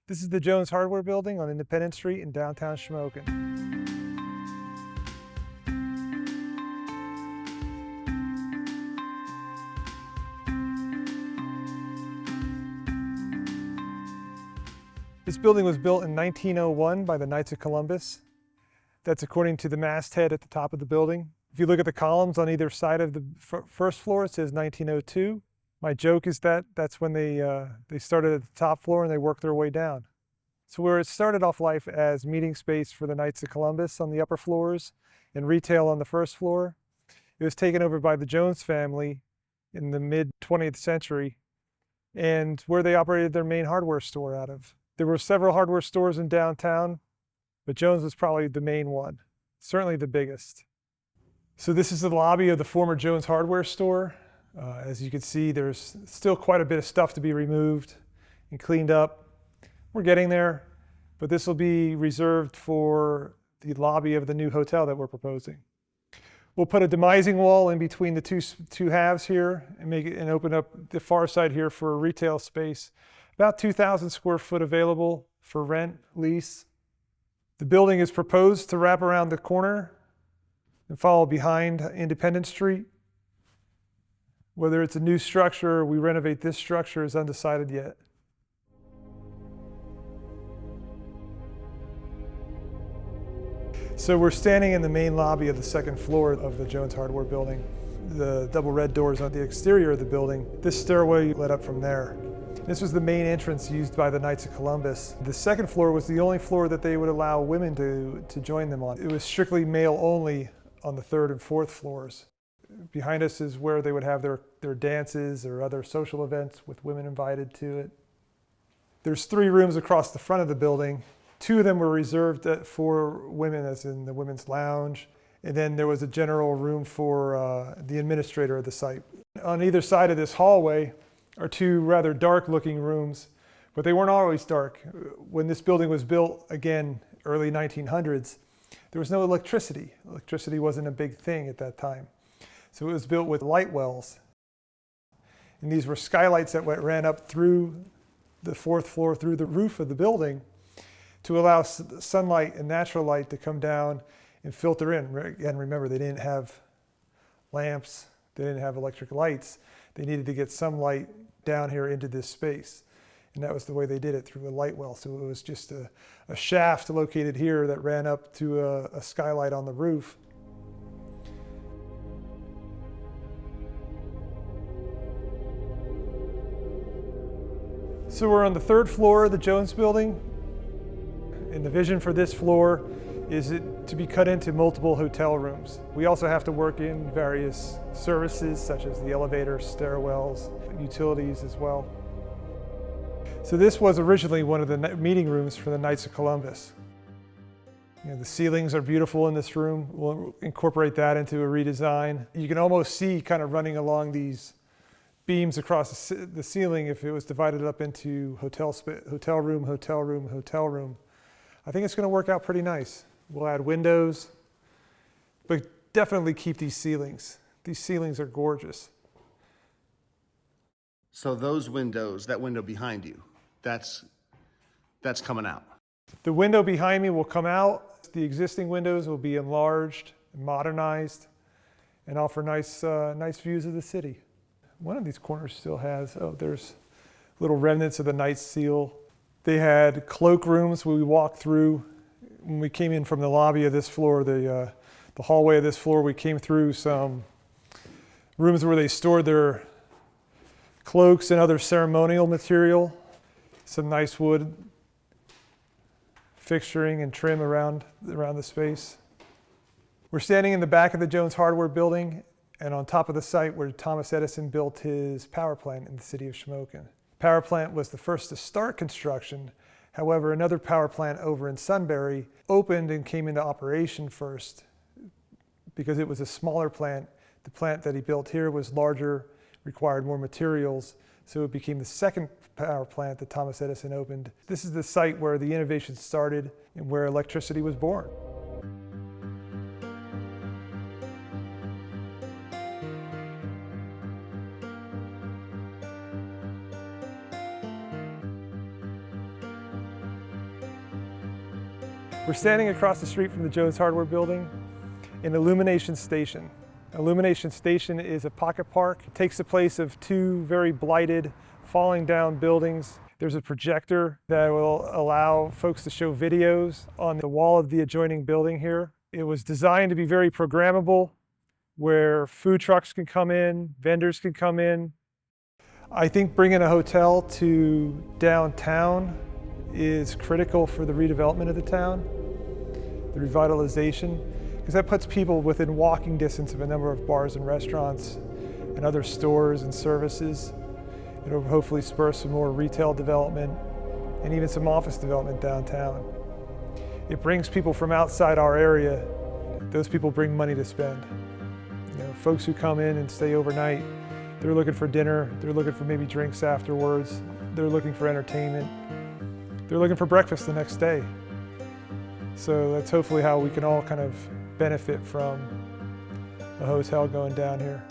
This is the Jones Hardware Building on Independence Street in downtown Shamokin. This building was built in 1901 by the Knights of Columbus. That's according to the masthead at the top of the building. If you look at the columns on either side of the first floor, it says 1902. My joke is that that's when they started at the top floor and they worked their way down. So where it started off life as meeting space for the Knights of Columbus on the upper floors and retail on the first floor, it was taken over by the Jones family in the mid-20th century and where they operated their main hardware store out of. There were several hardware stores in downtown, but Jones was probably the main one, certainly the biggest. So this is the lobby of the former Jones hardware store. As you can see, there's still quite a bit of stuff to be removed and cleaned up. We're getting there, but this will be reserved for the lobby of the new hotel that we're proposing. We'll put a demising wall in between the two halves here and make it and open up the far side here for a retail space. About 2,000 square foot available for rent, lease. The building is proposed to wrap around the corner and follow behind Independence Street. Whether it's a new structure or we renovate this structure is undecided yet. So we're standing in the main lobby of the second floor of the Jones Hardware Building. The double red doors on the exterior of the building. This stairway led up from there. This was the main entrance used by the Knights of Columbus. The second floor was the only floor that they would allow women to join them on. It was strictly male only on the third and fourth floors. Behind us is where they would have their dances or other social events with women invited to it. There's 3 rooms across the front of the building. 2 of them were reserved for women, as in the women's lounge. And then there was a general room for the administrator of the site. On either side of this hallway are 2 rather dark looking rooms, but they weren't always dark. When this building was built, again, early 1900s, there was no electricity. Electricity wasn't a big thing at that time. So it was built with light wells. And these were skylights that ran up through the 4th floor, through the roof of the building, to allow sunlight and natural light to come down and filter in. Again, remember, they didn't have lamps, they didn't have electric lights. They needed to get some light down here into this space. And that was the way they did it, through a light well. So it was just a shaft located here that ran up to a skylight on the roof. So we're on the 3rd floor of the Jones Building. And the vision for this floor is to be cut into multiple hotel rooms. We also have to work in various services such as the elevators, stairwells, utilities as well. So this was originally one of the meeting rooms for the Knights of Columbus. You know, the ceilings are beautiful in this room. We'll incorporate that into a redesign. You can almost see kind of running along these beams across the ceiling if it was divided up into hotel room, hotel room, hotel room. I think it's going to work out pretty nice. We'll add windows, but definitely keep these ceilings. These ceilings are gorgeous. So those windows, that window behind you, that's coming out. The window behind me will come out. The existing windows will be enlarged, modernized, and offer nice views of the city. One of these corners still has, there's little remnants of the Knights seal. They had cloak rooms where we walked through. When we came in from the lobby of this floor, the hallway of this floor, we came through some rooms where they stored their cloaks and other ceremonial material. Some nice wood fixturing and trim around the space. We're standing in the back of the Jones Hardware Building and on top of the site where Thomas Edison built his power plant in the city of Shamokin. Power plant was the first to start construction. However, another power plant over in Sunbury opened and came into operation first because it was a smaller plant. The plant that he built here was larger, required more materials, so it became the second power plant that Thomas Edison opened. This is the site where the innovation started and where electricity was born. We're standing across the street from the Jones Hardware building in Illumination Station. Illumination Station is a pocket park. It takes the place of two very blighted, falling down buildings. There's a projector that will allow folks to show videos on the wall of the adjoining building here. It was designed to be very programmable, where food trucks can come in, vendors can come in. I think bringing a hotel to downtown is critical for the redevelopment of the town, the revitalization, because that puts people within walking distance of a number of bars and restaurants and other stores and services. It'll hopefully spur some more retail development and even some office development downtown. It brings people from outside our area. Those people bring money to spend. You know, folks who come in and stay overnight, they're looking for dinner, they're looking for maybe drinks afterwards, they're looking for entertainment, they're looking for breakfast the next day. So that's hopefully how we can all kind of benefit from a hotel going down here.